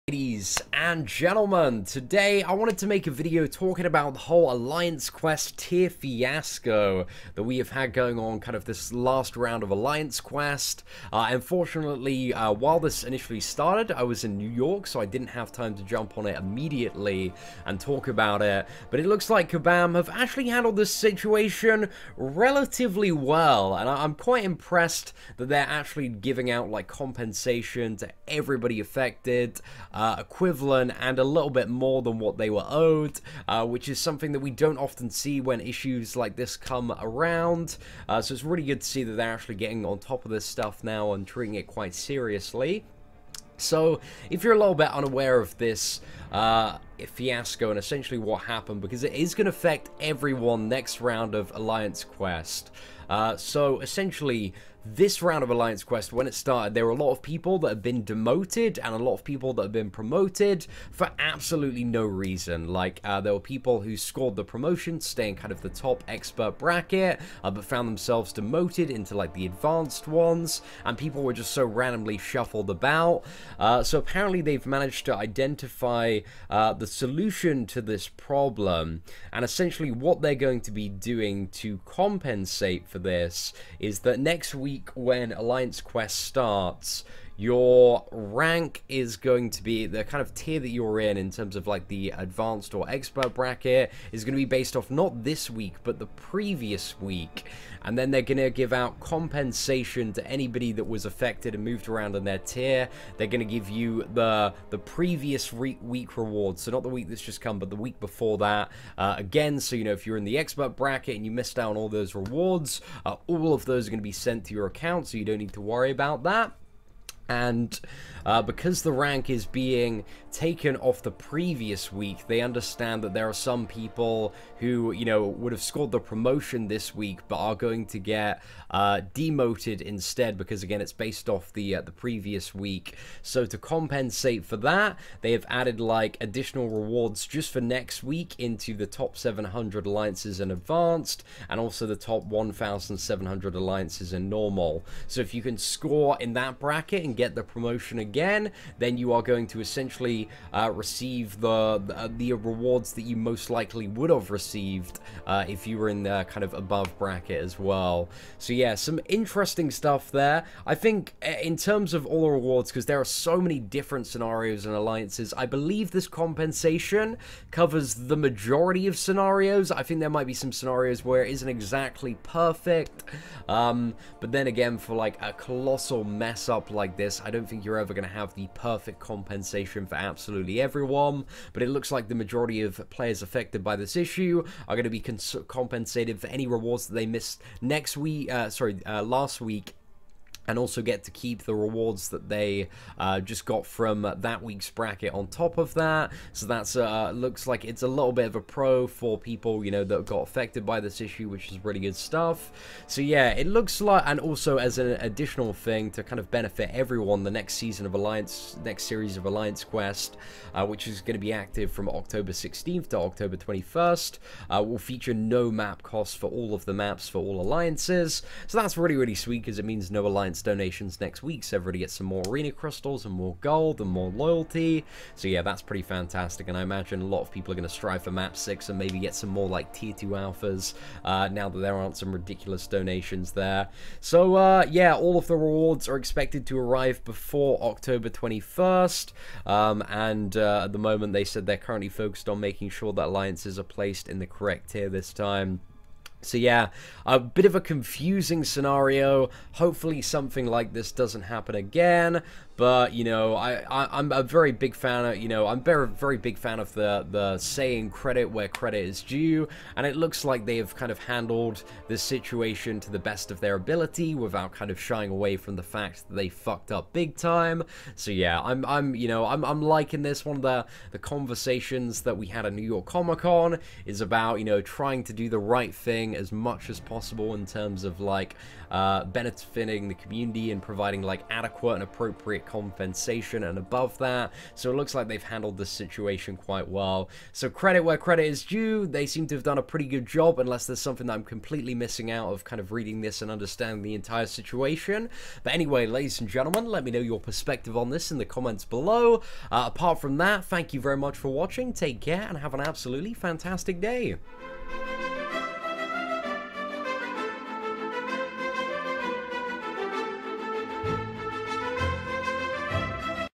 Ladies and gentlemen, today I wanted to make a video talking about the whole Alliance Quest tier fiasco that we have had going on kind of this last round of Alliance Quest. Unfortunately, while this initially started, I was in New York, so I didn't have time to jump on it immediately and talk about it. But it looks like Kabam have actually handled this situation relatively well, and I'm quite impressed that they're actually giving out like compensation to everybody affected. Equivalent and a little bit more than what they were owed, which is something that we don't often see when issues like this come around. So it's really good to see that they're actually getting on top of this stuff now and treating it quite seriously. So, if you're a little bit unaware of this fiasco and essentially what happened, because it is going to affect everyone next round of Alliance Quest. So, essentially, this round of Alliance Quest, when it started, there were a lot of people that have been demoted and a lot of people that have been promoted for absolutely no reason. Like, there were people who scored the promotion, staying kind of the top expert bracket, but found themselves demoted into, like, the advanced ones, and people were just so randomly shuffled about. So apparently they've managed to identify the solution to this problem, and essentially what they're going to be doing to compensate for this is that next week when Alliance Quest starts, your rank is going to be, the kind of tier that you're in terms of like the advanced or expert bracket, is going to be based off not this week but the previous week. And then they're going to give out compensation to anybody that was affected and moved around in their tier. They're going to give you the previous week reward, so not the week that's just come, but the week before that. Again, so you know, if you're in the expert bracket and you missed out on all those rewards, all of those are going to be sent to your account, so you don't need to worry about that. And because the rank is being taken off the previous week, they understand that there are some people who, you know, would have scored the promotion this week but are going to get demoted instead, because again it's based off the previous week. So to compensate for that, they have added like additional rewards just for next week into the top 700 alliances in advanced, and also the top 1,700 alliances in normal. So if you can score in that bracket and get the promotion again, then you are going to essentially receive the rewards that you most likely would have received if you were in the kind of above bracket as well. So yeah, some interesting stuff there. I think in terms of all the rewards, because there are so many different scenarios and alliances, I believe this compensation covers the majority of scenarios. I think there might be some scenarios where it isn't exactly perfect, but then again, for like a colossal mess up like this, I don't think you're ever going to have the perfect compensation for absolutely everyone, but it looks like the majority of players affected by this issue are going to be compensated for any rewards that they missed last week, and also get to keep the rewards that they just got from that week's bracket on top of that. So that's looks like it's a little bit of a pro for people, you know, that got affected by this issue, which is really good stuff. So yeah, it looks like, and also as an additional thing to kind of benefit everyone, the next season of next series of Alliance Quest, which is going to be active from October 16th to October 21st, will feature no map costs for all of the maps for all alliances. So that's really, really sweet, because it means no alliance donations next week, so everybody gets some more arena crystals and more gold and more loyalty. So yeah, that's pretty fantastic, and I imagine a lot of people are going to strive for map 6 and maybe get some more like tier 2 alphas now that there aren't some ridiculous donations there. So yeah, all of the rewards are expected to arrive before October 21st, and at the moment they said they're currently focused on making sure that alliances are placed in the correct tier this time. So yeah, a bit of a confusing scenario. Hopefully something like this doesn't happen again. But, you know, I'm a very big fan of, you know, I'm very big fan of the saying credit where credit is due. And it looks like they have kind of handled this situation to the best of their ability without kind of shying away from the fact that they fucked up big time. So yeah, I'm liking this. One of the conversations that we had at New York Comic-Con is about, you know, trying to do the right thing as much as possible in terms of like benefiting the community and providing like adequate and appropriate compensation and above that. So it looks like they've handled this situation quite well. So credit where credit is due. They seem to have done a pretty good job, unless there's something that I'm completely missing out of kind of reading this and understanding the entire situation. But anyway, ladies and gentlemen, let me know your perspective on this in the comments below. Apart from that, thank you very much for watching. Take care and have an absolutely fantastic day.